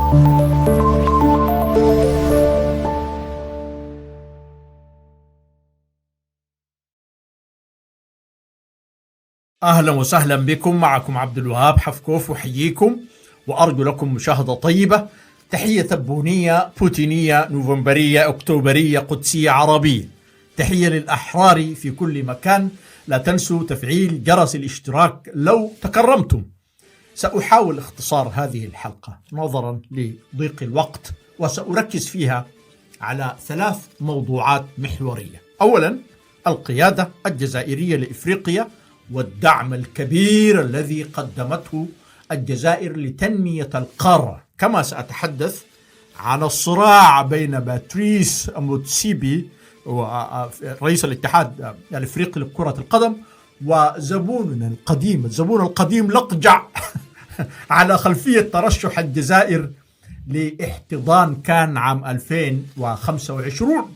أهلا وسهلا بكم. معكم عبد الوهاب حفكوف، أحييكم وأرجو لكم مشاهدة طيبة. تحية تبونية بوتينية نوفمبرية أكتوبرية قدسية عربية. تحية للأحرار في كل مكان. لا تنسوا تفعيل جرس الاشتراك لو تكرمتم. سأحاول اختصار هذه الحلقة نظرا لضيق الوقت، وسأركز فيها على 3 موضوعات محورية. أولا، القيادة الجزائرية لإفريقيا والدعم الكبير الذي قدمته الجزائر لتنمية القارة، كما سأتحدث عن الصراع بين باتريس موتسيبي رئيس الاتحاد الإفريقي لكرة القدم وزبوننا القديم، الزبون القديم لقجع على خلفية ترشح الجزائر لاحتضان كان عام 2025.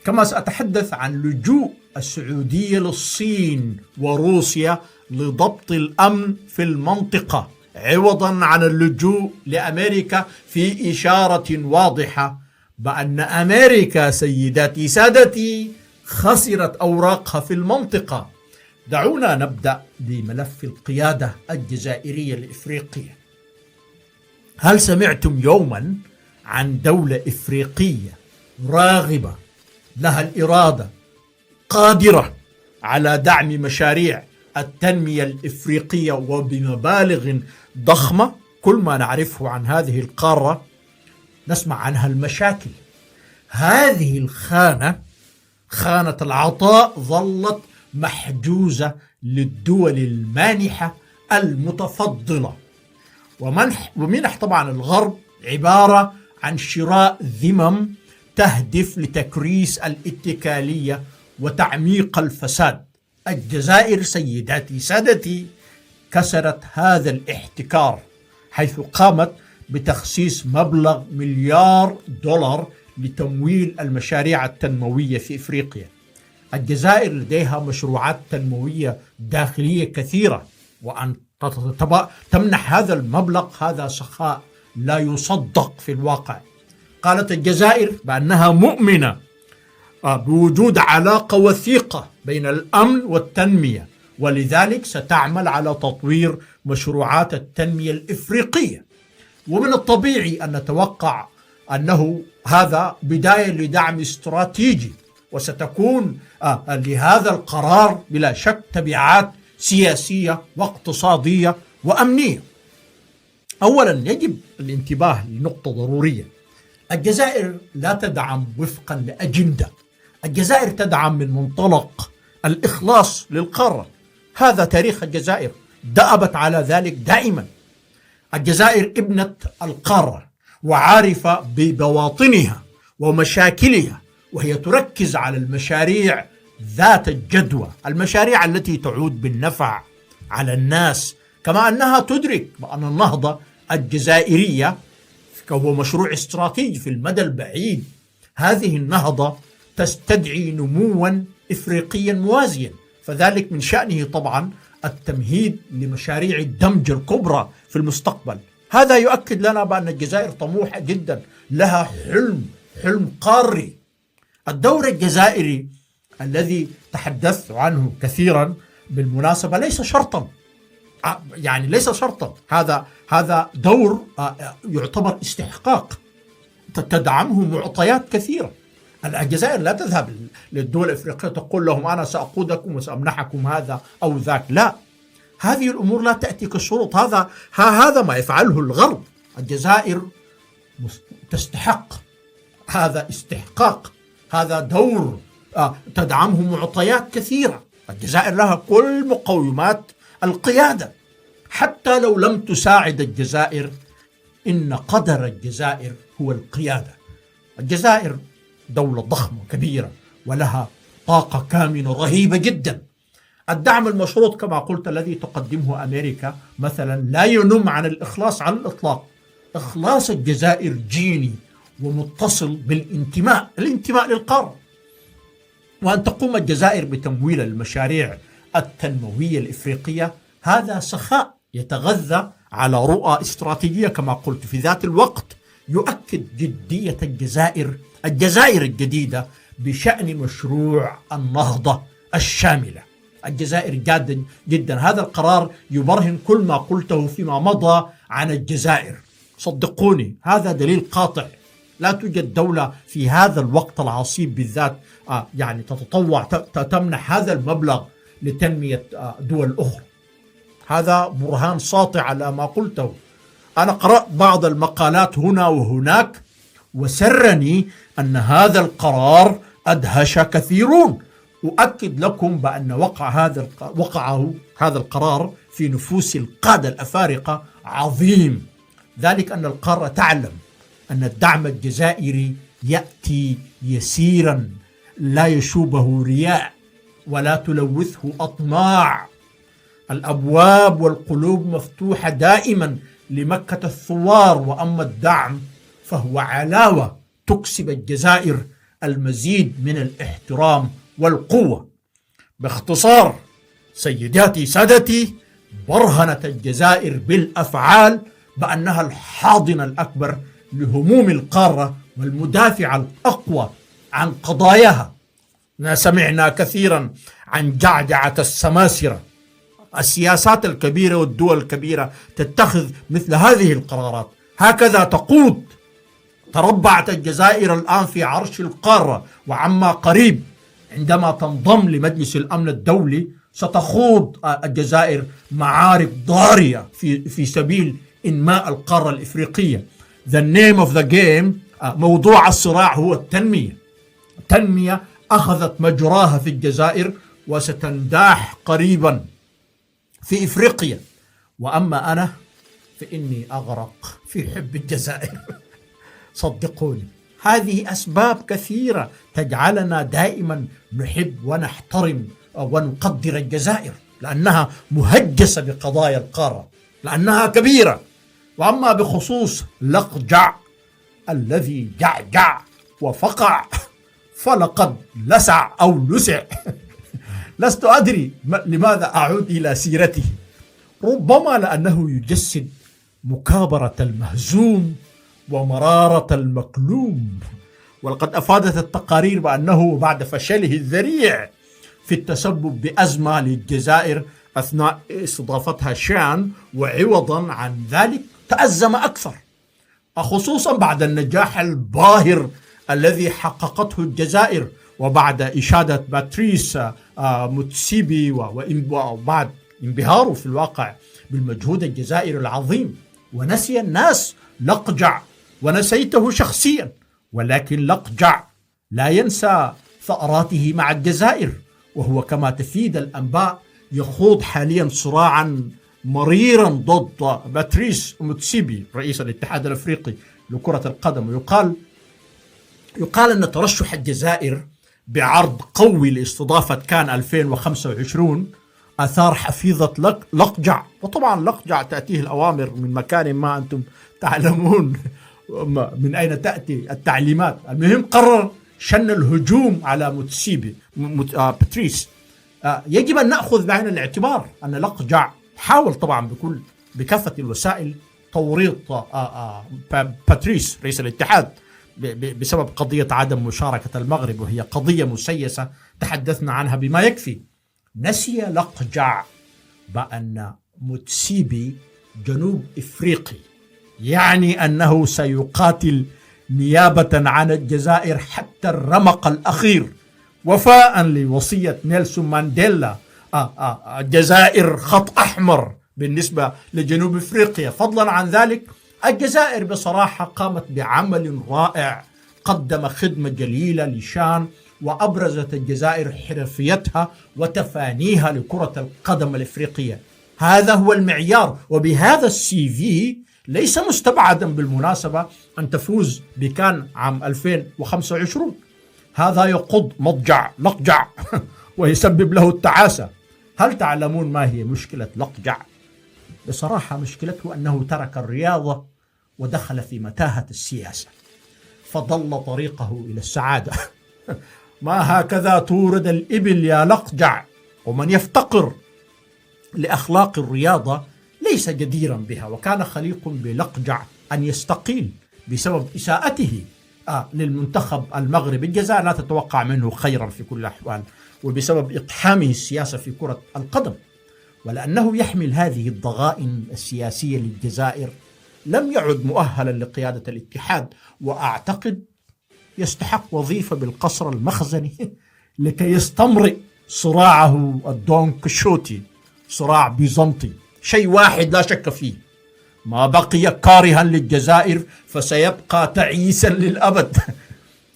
كما سأتحدث عن لجوء السعودية للصين وروسيا لضبط الأمن في المنطقة، عوضا عن اللجوء لأمريكا، في إشارة واضحة بأن أمريكا سيداتي سادتي خسرت أوراقها في المنطقة. دعونا نبدأ بملف القيادة الجزائرية لإفريقيا. هل سمعتم يوما عن دولة إفريقية راغبة لها الإرادة قادرة على دعم مشاريع التنمية الإفريقية وبمبالغ ضخمة؟ كل ما نعرفه عن هذه القارة نسمع عنها المشاكل. هذه الخانة، خانة العطاء، ظلت محجوزة للدول المانحة المتفضلة. ومنح طبعا الغرب عبارة عن شراء ذمم تهدف لتكريس الاتكالية وتعميق الفساد. الجزائر سيداتي سادتي كسرت هذا الاحتكار، حيث قامت بتخصيص مبلغ $1 مليار لتمويل المشاريع التنموية في إفريقيا. الجزائر لديها مشروعات تنموية داخلية كثيرة، وأن تمنح هذا المبلغ هذا سخاء لا يصدق في الواقع. قالت الجزائر بأنها مؤمنة بوجود علاقة وثيقة بين الأمن والتنمية، ولذلك ستعمل على تطوير مشروعات التنمية الإفريقية. ومن الطبيعي أن نتوقع أنه هذا بداية لدعم استراتيجي، وستكون لهذا القرار بلا شك تبعات سياسية واقتصادية وأمنية. أولا، يجب الانتباه لنقطة ضرورية. الجزائر لا تدعم وفقا لأجندة، الجزائر تدعم من منطلق الإخلاص للقارة. هذا تاريخ الجزائر، دأبت على ذلك دائما. الجزائر ابنة القارة وعارفة ببواطنها ومشاكلها، وهي تركز على المشاريع ذات الجدوى، المشاريع التي تعود بالنفع على الناس، كما أنها تدرك بأن النهضة الجزائرية هو مشروع استراتيجي في المدى البعيد. هذه النهضة تستدعي نموا إفريقيا موازيا، فذلك من شأنه طبعا التمهيد لمشاريع الدمج الكبرى في المستقبل. هذا يؤكد لنا بأن الجزائر طموحة جدا، لها حلم قاري. الدور الجزائري الذي تحدثت عنه كثيرا بالمناسبة ليس شرطا، ليس شرطا، هذا دور يعتبر استحقاق تدعمه معطيات كثيرة. الجزائر لا تذهب للدول الإفريقية تقول لهم أنا سأقودكم وسأمنحكم هذا أو ذاك، لا، هذه الأمور لا تأتي كشروط. هذا ما يفعله الغرب. الجزائر تستحق، هذا استحقاق، هذا دور تدعمه معطيات كثيرة. الجزائر لها كل مقومات القيادة. حتى لو لم تساعد الجزائر، إن قدر الجزائر هو القيادة. الجزائر دولة ضخمة كبيرة ولها طاقة كامنة رهيبة جدا. الدعم المشروط كما قلت الذي تقدمه أمريكا مثلا لا ينم عن الإخلاص على الإطلاق. إخلاص الجزائر جيني ومتصل بالانتماء للقارة. وأن تقوم الجزائر بتمويل المشاريع التنموية الإفريقية هذا سخاء يتغذى على رؤى استراتيجية كما قلت. في ذات الوقت يؤكد جدية الجزائر الجديدة بشأن مشروع النهضة الشاملة. الجزائر جادا جدا. هذا القرار يبرهن كل ما قلته فيما مضى عن الجزائر. صدقوني هذا دليل قاطع. لا توجد دولة في هذا الوقت العصيب بالذات يعني تتطوع تمنح هذا المبلغ لتنمية دول أخرى. هذا برهان ساطع على ما قلته. أنا قرأت بعض المقالات هنا وهناك وسرني أن هذا القرار أدهش كثيرون. أؤكد لكم بأن وقعه هذا القرار في نفوس القادة الأفارقة عظيم. ذلك أن القارة تعلم أن الدعم الجزائري يأتي يسيرا لا يشوبه رياء ولا تلوثه أطماع. الأبواب والقلوب مفتوحة دائما لمكة الثوار، وأما الدعم فهو علاوة تكسب الجزائر المزيد من الاحترام والقوة. باختصار سيداتي سادتي، برهنت الجزائر بالأفعال بأنها الحاضنة الأكبر لهموم القارة والمدافع الأقوى عن قضاياها. سمعنا كثيرا عن جعجعة السماسرة. السياسات الكبيرة والدول الكبيرة تتخذ مثل هذه القرارات، هكذا تقود. تربعت الجزائر الآن في عرش القارة، وعما قريب عندما تنضم لمجلس الأمن الدولي ستخوض الجزائر معارك ضارية في سبيل إنماء القارة الإفريقية. The name of the game، موضوع الصراع هو التنمية. التنمية أخذت مجراها في الجزائر وستنداح قريبا في إفريقيا. وأما أنا فإني أغرق في حب الجزائر. صدقوني هذه أسباب كثيرة تجعلنا دائما نحب ونحترم ونقدر الجزائر، لأنها مهجسة بقضايا القارة، لأنها كبيرة. وأما بخصوص لقجع الذي جعجع وفقع فلقد لسع أو لسع. لست أدري لماذا أعود إلى سيرته. ربما لأنه يجسد مكابرة المهزوم ومرارة المكلوم. ولقد أفادت التقارير بأنه بعد فشله الذريع في التسبب بأزمة للجزائر أثناء استضافتها شان، وعوضا عن ذلك تأزم أكثر، خصوصا بعد النجاح الباهر الذي حققته الجزائر وبعد إشادة باتريس موتسيبي وبعد انبهاره في الواقع بالمجهود الجزائري العظيم. ونسي الناس لقجع، ونسيته شخصيا، ولكن لقجع لا ينسى ثأراته مع الجزائر، وهو كما تفيد الأنباء يخوض حاليا صراعا مريرا ضد باتريس موتسيبي رئيس الاتحاد الأفريقي لكرة القدم. يقال أن ترشح الجزائر بعرض قوي لاستضافة كان 2025 أثار حفيظة لقجع. وطبعا لقجع تأتيه الأوامر من مكان ما أنتم تعلمون من أين تأتي التعليمات. المهم قرر شن الهجوم على موتسيبي باتريس. يجب أن نأخذ بعين الاعتبار أن لقجع حاول طبعا بكافة الوسائل توريط باتريس رئيس الاتحاد بسبب قضية عدم مشاركة المغرب، وهي قضية مسيسة تحدثنا عنها بما يكفي. نسي لقجع بأن موتسيبي جنوب إفريقي، يعني أنه سيقاتل نيابة عن الجزائر حتى الرمق الأخير، وفاء لوصية نيلسون مانديلا. الجزائر خط أحمر بالنسبة لجنوب إفريقيا. فضلا عن ذلك الجزائر بصراحة قامت بعمل رائع، قدم خدمة جليلة لشان، وأبرزت الجزائر حرفيتها وتفانيها لكرة القدم الإفريقية. هذا هو المعيار. وبهذا السي في ليس مستبعدا بالمناسبة أن تفوز بكان عام 2025. هذا يقض مضجع لقجع ويسبب له التعاسة. هل تعلمون ما هي مشكلة لقجع؟ بصراحة مشكلته أنه ترك الرياضة ودخل في متاهة السياسة، فضل طريقه إلى السعادة. ما هكذا تورد الإبل يا لقجع. ومن يفتقر لأخلاق الرياضة ليس جديرا بها، وكان خليق بلقجع أن يستقيل بسبب إساءته للمنتخب المغربي. الجزائر لا تتوقع منه خيرا في كل الأحوال، وبسبب إقحامه السياسة في كرة القدم. ولأنه يحمل هذه الضغائن السياسية للجزائر لم يعد مؤهلا لقيادة الاتحاد، وأعتقد يستحق وظيفة بالقصر المخزني لكي يستمرئ صراعه الدون كيشوتي، صراع بيزنطي. شيء واحد لا شك فيه: ما بقي كارها للجزائر فسيبقى تعيسا للأبد.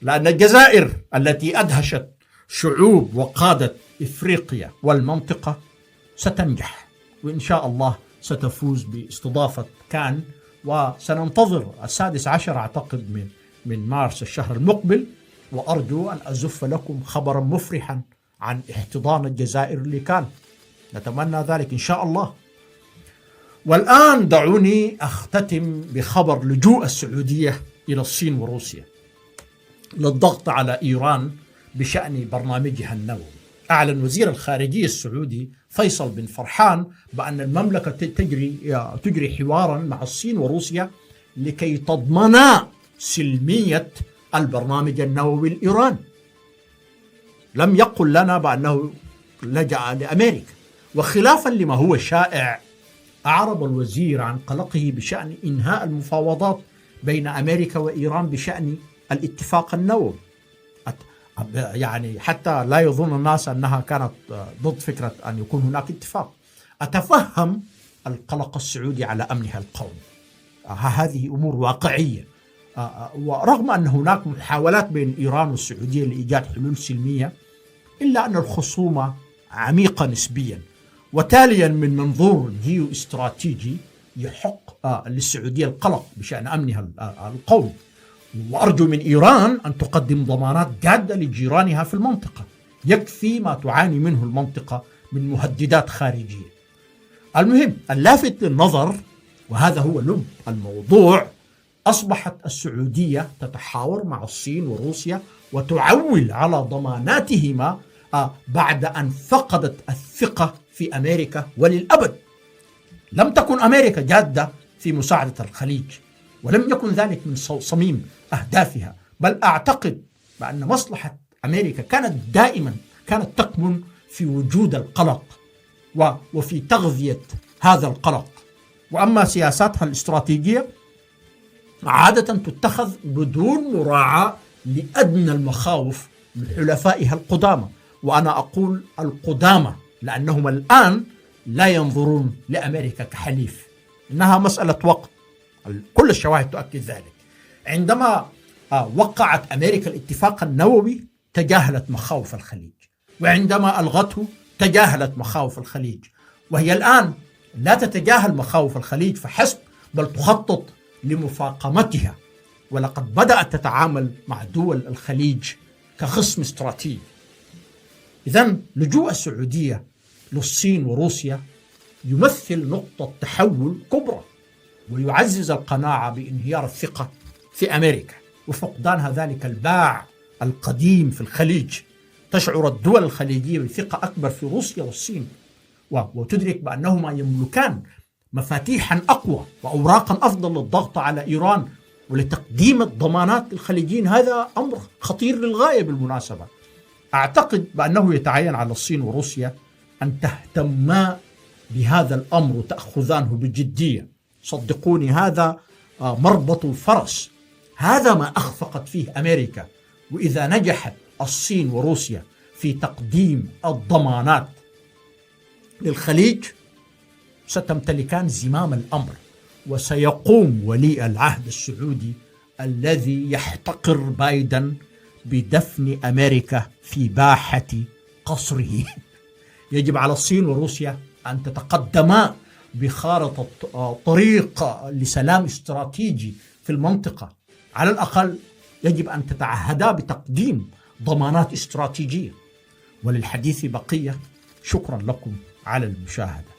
لأن الجزائر التي أدهشت شعوب وقادة إفريقيا والمنطقة ستنجح، وإن شاء الله ستفوز باستضافة كان، وسننتظر 16 أعتقد من مارس الشهر المقبل. وأرجو أن أزف لكم خبرا مفرحا عن احتضان الجزائر لكان، نتمنى ذلك إن شاء الله. والآن دعوني أختتم بخبر لجوء السعودية إلى الصين وروسيا للضغط على إيران بشأن برنامجها النووي. أعلن وزير الخارجية السعودي فيصل بن فرحان بأن المملكة تجري حوارا مع الصين وروسيا لكي تضمنا سلمية البرنامج النووي الإيراني. لم يقل لنا بأنه لجأ لأمريكا. وخلافا لما هو شائع، أعرب الوزير عن قلقه بشأن إنهاء المفاوضات بين أمريكا وإيران بشأن الاتفاق النووي، يعني حتى لا يظن الناس أنها كانت ضد فكرة أن يكون هناك اتفاق. أتفهم القلق السعودي على أمنها القومي، هذه أمور واقعية. ورغم أن هناك محاولات بين إيران والسعودية لإيجاد حلول سلمية، إلا أن الخصومة عميقة نسبيا. وتاليا من منظور جيو استراتيجي يحق للسعودية القلق بشأن أمنها القومي. وأرجو من إيران أن تقدم ضمانات جادة لجيرانها في المنطقة، يكفي ما تعاني منه المنطقة من مهددات خارجية. المهم اللافت للنظر، وهذا هو لب الموضوع، أصبحت السعودية تتحاور مع الصين وروسيا وتعول على ضماناتهما بعد أن فقدت الثقة في أمريكا وللأبد. لم تكن أمريكا جادة في مساعدة الخليج، ولم يكن ذلك من صميم أهدافها، بل أعتقد بأن مصلحة أمريكا كانت تكمن في وجود القلق وفي تغذية هذا القلق. وأما سياساتها الاستراتيجية عادة تتخذ بدون مراعاة لأدنى المخاوف من حلفائها القدامى، وأنا أقول القدامى لأنهم الآن لا ينظرون لأمريكا كحليف، إنها مسألة وقت. كل الشواهد تؤكد ذلك. عندما وقعت أمريكا الاتفاق النووي تجاهلت مخاوف الخليج، وعندما ألغته تجاهلت مخاوف الخليج، وهي الآن لا تتجاهل مخاوف الخليج فحسب، بل تخطط لمفاقمتها، ولقد بدأت تتعامل مع دول الخليج كخصم استراتيجي. إذن لجوء السعودية للصين وروسيا يمثل نقطة تحول كبرى، ويعزز القناعة بانهيار الثقة في أمريكا وفقدانها ذلك الباع القديم في الخليج. تشعر الدول الخليجية بثقة أكبر في روسيا والصين، وتدرك بأنهما يملكان مفاتيحا أقوى وأوراقا أفضل للضغط على إيران ولتقديم الضمانات للخليجيين. هذا أمر خطير للغاية بالمناسبة. أعتقد بأنه يتعين على الصين وروسيا أن تهتما بهذا الأمر وتأخذانه بجدية. صدقوني هذا مربط الفرس، هذا ما أخفقت فيه أمريكا. وإذا نجحت الصين وروسيا في تقديم الضمانات للخليج ستمتلكان زمام الأمر، وسيقوم ولي العهد السعودي الذي يحتقر بايدن بدفن أمريكا في باحة قصره. يجب على الصين وروسيا أن تتقدما بخارطة طريق لسلام استراتيجي في المنطقة. على الأقل يجب أن تتعهدا بتقديم ضمانات استراتيجية. وللحديث بقية. شكرا لكم على المشاهدة.